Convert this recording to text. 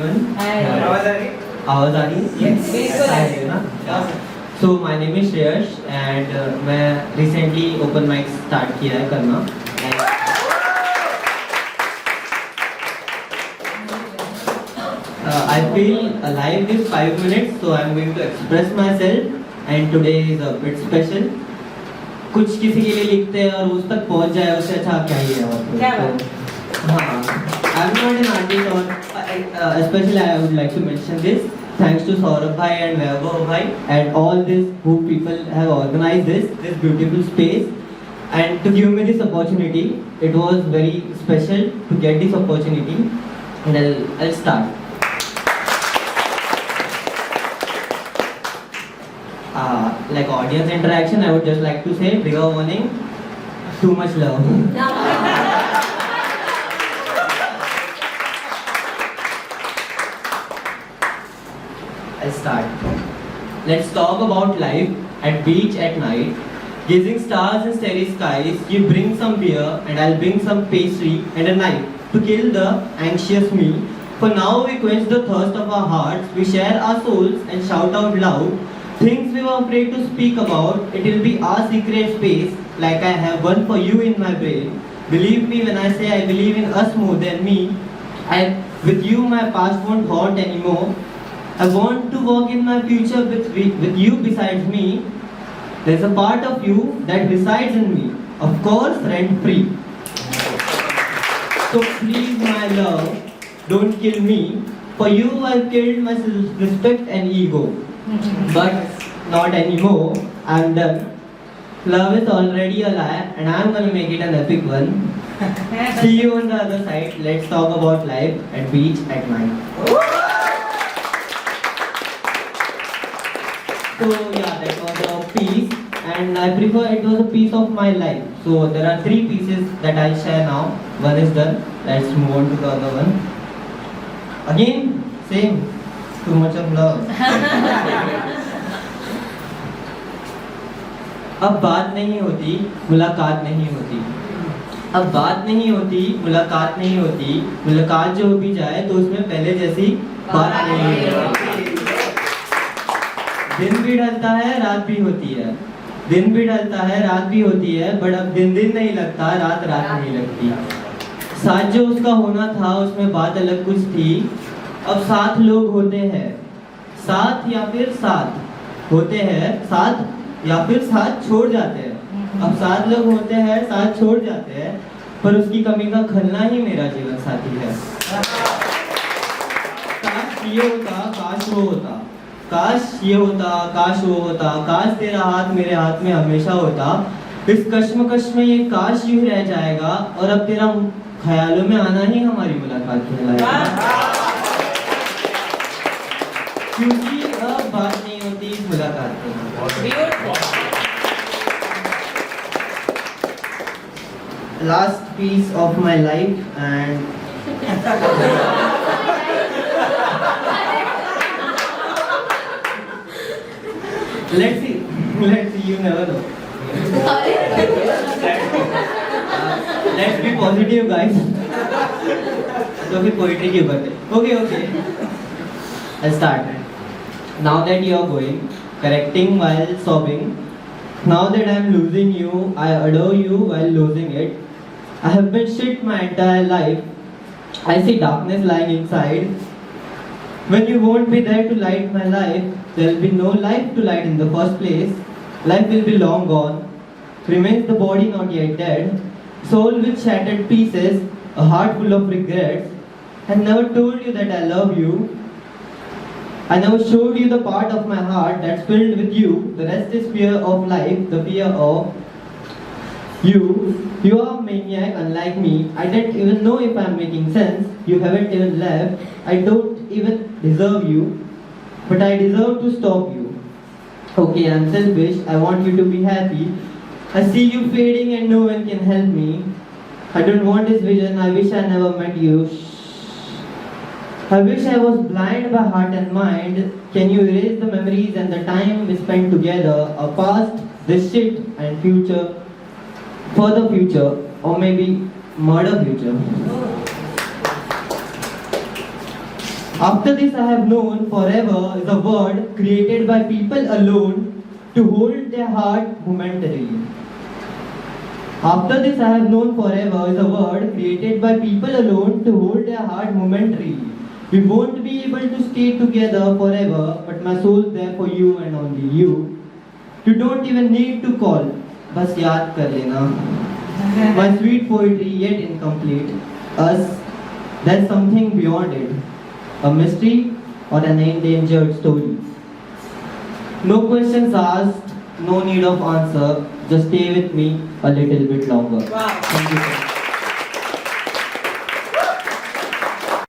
everyone. Hi. आवाज आ रही है? Yes. बिल्कुल आ रही है ना? So my name is Shreyash and मैं recently open mic start किया है करना. I feel alive this 5 minutes, so I'm going to express myself. And today is a bit special. कुछ किसी के लिए लिखते हैं और उस तक पहुंच जाए उससे अच्छा क्या ही है और क्या बात? हाँ, I'm not an artist or especially I would like to mention this. Thanks to Saurabh bhai and Vaibhav bhai and all this who people have organized this beautiful space and to give me this opportunity. It was very special to get this opportunity and I'll start. Like audience interaction, I would just like to say trigger warning, too much love. I'll start. Let's talk about life at beach at night. Gazing stars and starry skies, you bring some beer and I'll bring some pastry and a knife to kill the anxious me. For now we quench the thirst of our hearts, we share our souls and shout out loud. Things we were afraid to speak about, it will be our secret space, like I have one for you in my brain. Believe me when I say I believe in us more than me. With you my past won't haunt anymore. I want to walk in my future with you besides me. There's a part of you that resides in me, of course rent free. So please my love, don't kill me. For you I've killed my self-respect and ego. But not anymore, I'm done. Love is already a lie and I'm gonna make it an epic one. See you on the other side. Let's talk about life at beach at night. So yeah, that was a piece and I prefer it was a piece of my life. So there are 3 pieces that I'll share now. One is done. Let's move on to the other one. Again, same. Too much of love. अब बात नहीं होती, मुलाकात नहीं होती. अब बात नहीं होती, मुलाकात नहीं होती. मुलाकात जो हो भी जाए तो उसमें पहले जैसी बात नहीं होती. दिन भी ढलता है, रात भी होती है. दिन भी ढलता है, रात भी होती है. बट अब दिन दिन नहीं लगता, रात रात नहीं लगती. साथ जो उसका होना था उसमें बात अलग कुछ थी. अब साथ लोग होते हैं, साथ या फिर साथ होते हैं, साथ या फिर साथ छोड़ जाते हैं. अब साथ लोग होते हैं, साथ छोड़ जाते हैं, पर उसकी कमी का खलना ही मेरा जीवन साथी है. काश ये होता, काश वो होता, काश ये होता, काश वो होता, काश तेरा हाथ मेरे हाथ में हमेशा होता. इस कश्मकश में ये काश यूं रह जाएगा और अब तेरा ख्यालों में आना ही हमारी मुलाकात कहलाएगा. क्योंकि अब बात नहीं होती, मुलाकात होती. Last piece of my life and let's see, you never know. Let's be positive guys. तो फिर पोइट्री की बात है. Okay. I'll start. Now that you are going, correcting while sobbing. Now that I am losing you, I adore you while losing it. I have been shit my entire life. I see darkness lying inside. When you won't be there to light my life, there will be no life to light in the first place. Life will be long gone. Remains the body not yet dead. Soul with shattered pieces, a heart full of regrets. I never told you that I love you. I never showed you the part of my heart that's filled with you. The rest is fear of life, the fear of you. You are a maniac unlike me. I don't even know if I'm making sense. You haven't even left. I don't even deserve you. But I deserve to stop you. Okay, I'm selfish. I want you to be happy. I see you fading and no one can help me. I don't want this vision. I wish I never met you. I wish I was blind by heart and mind. Can you erase the memories and the time we spent together? Our past, this shit and future. For the future, or maybe murder future. After this I have known forever is a word created by people alone to hold their heart momentarily. After this I have known forever is a word created by people alone to hold their heart momentarily. We won't be able to stay together forever, but my soul's there for you and only you. You don't even need to call, बस याद कर लेना. My sweet poetry yet incomplete. Us, there's something beyond it. A mystery or an endangered story. No questions asked, no need of answer. Just stay with me a little bit longer. Wow. Thank you.